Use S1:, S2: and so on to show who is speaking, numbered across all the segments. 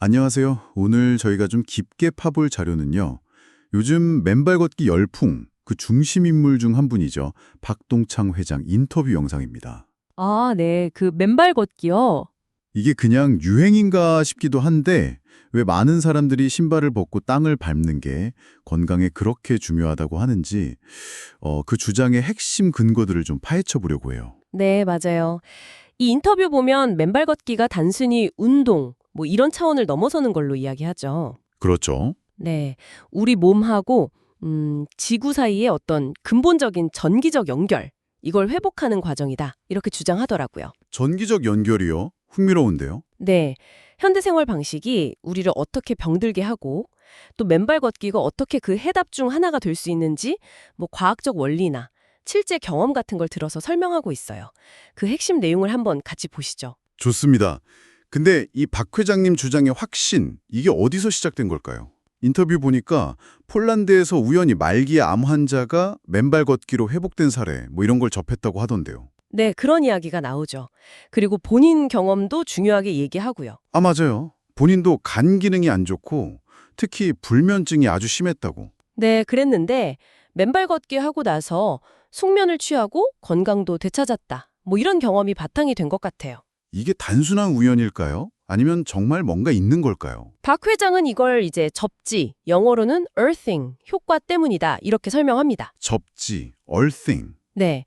S1: 안녕하세요. 오늘 저희가 좀 깊게 파볼 자료는요. 요즘 맨발 걷기 열풍, 그 중심 인물 중 한 분이죠. 박동창 회장 인터뷰 영상입니다.
S2: 아, 네. 그 맨발 걷기요.
S1: 이게 그냥 유행인가 싶기도 한데 왜 많은 사람들이 신발을 벗고 땅을 밟는 게 건강에 그렇게 중요하다고 하는지 그 주장의 핵심 근거들을 좀 파헤쳐 보려고 해요.
S2: 네, 맞아요. 이 인터뷰 보면 맨발 걷기가 단순히 운동, 이런 차원을 넘어서는 걸로 이야기하죠.
S1: 그렇죠.
S2: 네. 우리 몸하고 지구 사이의 어떤 근본적인 전기적 연결, 이걸 회복하는 과정이다. 이렇게 주장하더라고요.
S1: 전기적 연결이요? 흥미로운데요.
S2: 네. 현대 생활 방식이 우리를 어떻게 병들게 하고 또 맨발 걷기가 어떻게 그 해답 중 하나가 될 수 있는지 과학적 원리나 실제 경험 같은 걸 들어서 설명하고 있어요. 그 핵심 내용을 한번 같이 보시죠.
S1: 좋습니다. 근데 이 박 회장님 주장의 확신, 이게 어디서 시작된 걸까요? 인터뷰 보니까 폴란드에서 우연히 말기의 암 환자가 맨발 걷기로 회복된 사례, 이런 걸 접했다고 하던데요.
S2: 네, 그런 이야기가 나오죠. 그리고 본인 경험도 중요하게 얘기하고요.
S1: 아, 맞아요. 본인도 간 기능이 안 좋고 특히 불면증이 아주 심했다고.
S2: 네, 그랬는데 맨발 걷기 하고 나서 숙면을 취하고 건강도 되찾았다. 이런 경험이 바탕이 된 것 같아요.
S1: 이게 단순한 우연일까요? 아니면 정말 뭔가 있는 걸까요?
S2: 박 회장은 이걸 이제 접지, 영어로는 earthing, 효과 때문이다. 이렇게 설명합니다.
S1: 접지, earthing.
S2: 네.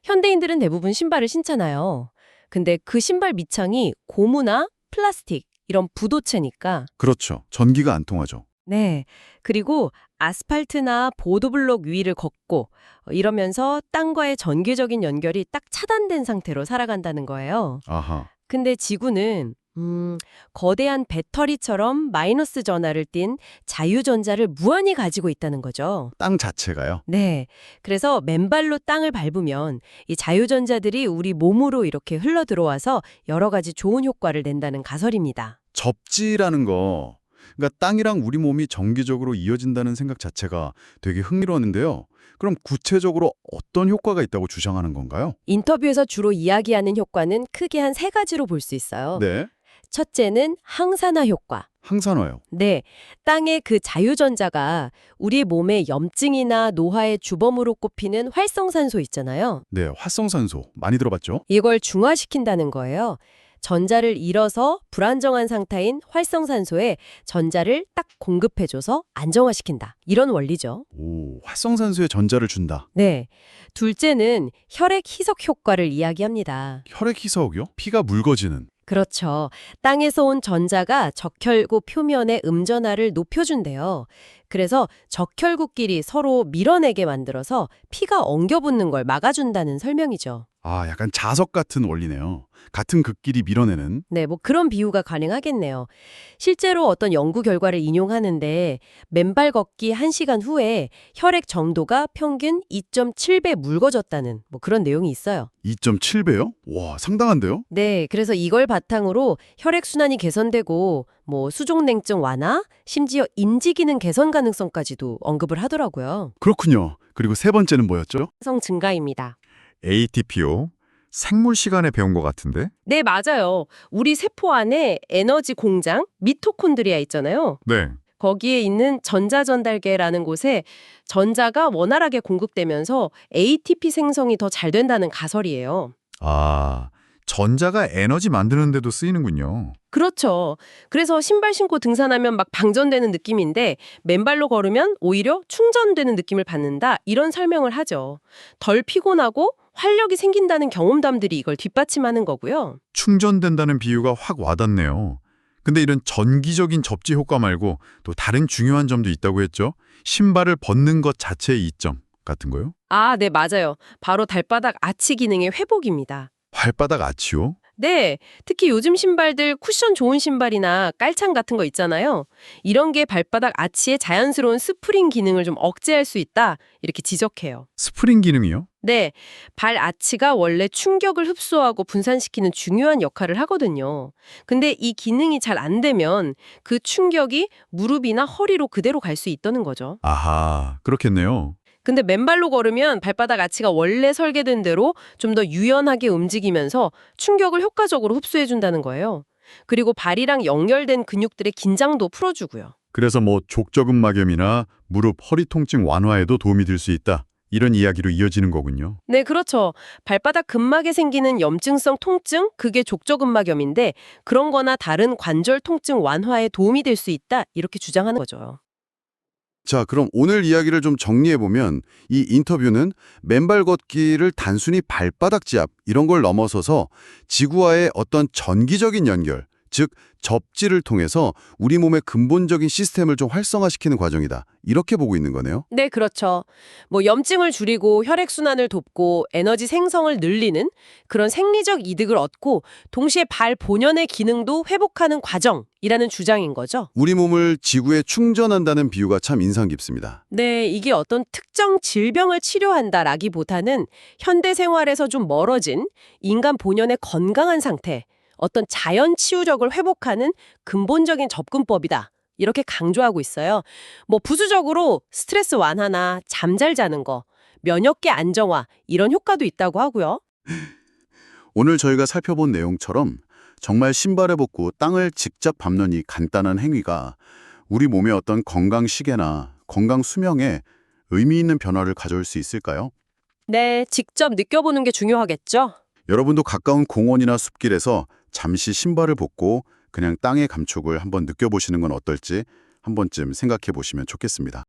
S2: 현대인들은 대부분 신발을 신잖아요. 근데 그 신발 밑창이 고무나 플라스틱, 이런 부도체니까.
S1: 그렇죠. 전기가 안 통하죠.
S2: 네. 그리고 아스팔트나 보도블록 위를 걷고 이러면서 땅과의 전기적인 연결이 딱 차단된 상태로 살아간다는 거예요.
S1: 아하.
S2: 근데 지구는 거대한 배터리처럼 마이너스 전하를 띤 자유전자를 무한히 가지고 있다는 거죠.
S1: 땅 자체가요?
S2: 네. 그래서 맨발로 땅을 밟으면 이 자유전자들이 우리 몸으로 이렇게 흘러 들어와서 여러 가지 좋은 효과를 낸다는 가설입니다.
S1: 접지라는 거, 그러니까 땅이랑 우리 몸이 정기적으로 이어진다는 생각 자체가 되게 흥미로웠는데요. 그럼 구체적으로 어떤 효과가 있다고 주장하는 건가요?
S2: 인터뷰에서 주로 이야기하는 효과는 크게 한 세 가지로 볼 수 있어요.
S1: 네,
S2: 첫째는 항산화 효과.
S1: 항산화요.
S2: 네, 땅의 그 자유전자가 우리 몸의 염증이나 노화의 주범으로 꼽히는 활성산소 있잖아요.
S1: 네, 활성산소 많이 들어봤죠?
S2: 이걸 중화시킨다는 거예요. 전자를 잃어서 불안정한 상태인 활성산소에 전자를 딱 공급해줘서 안정화시킨다. 이런 원리죠.
S1: 오, 활성산소에 전자를 준다.
S2: 네. 둘째는 혈액 희석 효과를 이야기합니다.
S1: 혈액 희석이요? 피가 묽어지는.
S2: 그렇죠. 땅에서 온 전자가 적혈구 표면의 음전하를 높여준대요. 그래서 적혈구끼리 서로 밀어내게 만들어서 피가 엉겨붙는 걸 막아준다는 설명이죠.
S1: 아, 약간 자석 같은 원리네요. 같은 극끼리 밀어내는.
S2: 네, 그런 비유가 가능하겠네요. 실제로 어떤 연구 결과를 인용하는데 맨발 걷기 1시간 후에 혈액 정도가 평균 2.7배 묽어졌다는 그런 내용이 있어요.
S1: 2.7배요? 와, 상당한데요?
S2: 네, 그래서 이걸 바탕으로 혈액순환이 개선되고 수족냉증 완화, 심지어 인지 기능 개선 가능성까지도 언급을 하더라고요.
S1: 그렇군요. 그리고 세 번째는 뭐였죠?
S2: 성 증가입니다.
S3: ATP요? 생물 시간에 배운 것 같은데?
S2: 네, 맞아요. 우리 세포 안에 에너지 공장, 미토콘드리아 있잖아요.
S3: 네.
S2: 거기에 있는 전자전달계라는 곳에 전자가 원활하게 공급되면서 ATP 생성이 더 잘 된다는 가설이에요.
S3: 아, 전자가 에너지 만드는 데도 쓰이는군요.
S2: 그렇죠. 그래서 신발 신고 등산하면 막 방전되는 느낌인데 맨발로 걸으면 오히려 충전되는 느낌을 받는다. 이런 설명을 하죠. 덜 피곤하고 활력이 생긴다는 경험담들이 이걸 뒷받침하는 거고요.
S3: 충전된다는 비유가 확 와닿네요. 근데 이런 전기적인 접지 효과 말고 또 다른 중요한 점도 있다고 했죠? 신발을 벗는 것 자체의 이점 같은 거요?
S2: 아, 네, 맞아요. 바로 발바닥 아치 기능의 회복입니다.
S3: 발바닥 아치요?
S2: 네, 특히 요즘 신발들 쿠션 좋은 신발이나 깔창 같은 거 있잖아요. 이런 게 발바닥 아치의 자연스러운 스프링 기능을 좀 억제할 수 있다, 이렇게 지적해요.
S3: 스프링 기능이요?
S2: 네, 발 아치가 원래 충격을 흡수하고 분산시키는 중요한 역할을 하거든요. 근데 이 기능이 잘 안 되면 그 충격이 무릎이나 허리로 그대로 갈 수 있다는 거죠.
S3: 아하, 그렇겠네요.
S2: 근데 맨발로 걸으면 발바닥 아치가 원래 설계된 대로 좀 더 유연하게 움직이면서 충격을 효과적으로 흡수해준다는 거예요. 그리고 발이랑 연결된 근육들의 긴장도 풀어주고요.
S3: 그래서 뭐 족저근막염이나 무릎, 허리 통증 완화에도 도움이 될 수 있다. 이런 이야기로 이어지는 거군요.
S2: 네, 그렇죠. 발바닥 근막에 생기는 염증성 통증, 그게 족저근막염인데 그런 거나 다른 관절 통증 완화에 도움이 될 수 있다. 이렇게 주장하는 거죠.
S1: 자, 그럼 오늘 이야기를 좀 정리해보면 이 인터뷰는 맨발 걷기를 단순히 발바닥 지압 이런 걸 넘어서서 지구와의 어떤 전기적인 연결, 즉 접지를 통해서 우리 몸의 근본적인 시스템을 좀 활성화시키는 과정이다. 이렇게 보고 있는 거네요.
S2: 네, 그렇죠. 뭐 염증을 줄이고 혈액순환을 돕고 에너지 생성을 늘리는 그런 생리적 이득을 얻고 동시에 발 본연의 기능도 회복하는 과정이라는 주장인 거죠.
S1: 우리 몸을 지구에 충전한다는 비유가 참 인상 깊습니다.
S2: 네, 이게 어떤 특정 질병을 치료한다라기보다는 현대 생활에서 좀 멀어진 인간 본연의 건강한 상태, 어떤 자연 치유력을 회복하는 근본적인 접근법이다. 이렇게 강조하고 있어요. 뭐 부수적으로 스트레스 완화나 잠 잘 자는 거, 면역계 안정화 이런 효과도 있다고 하고요.
S1: 오늘 저희가 살펴본 내용처럼 정말 신발을 벗고 땅을 직접 밟는 이 간단한 행위가 우리 몸의 어떤 건강 시계나 건강 수명에 의미 있는 변화를 가져올 수 있을까요?
S2: 네, 직접 느껴보는 게 중요하겠죠.
S1: 여러분도 가까운 공원이나 숲길에서 잠시 신발을 벗고 그냥 땅의 감촉을 한번 느껴보시는 건 어떨지 한 번쯤 생각해 보시면 좋겠습니다.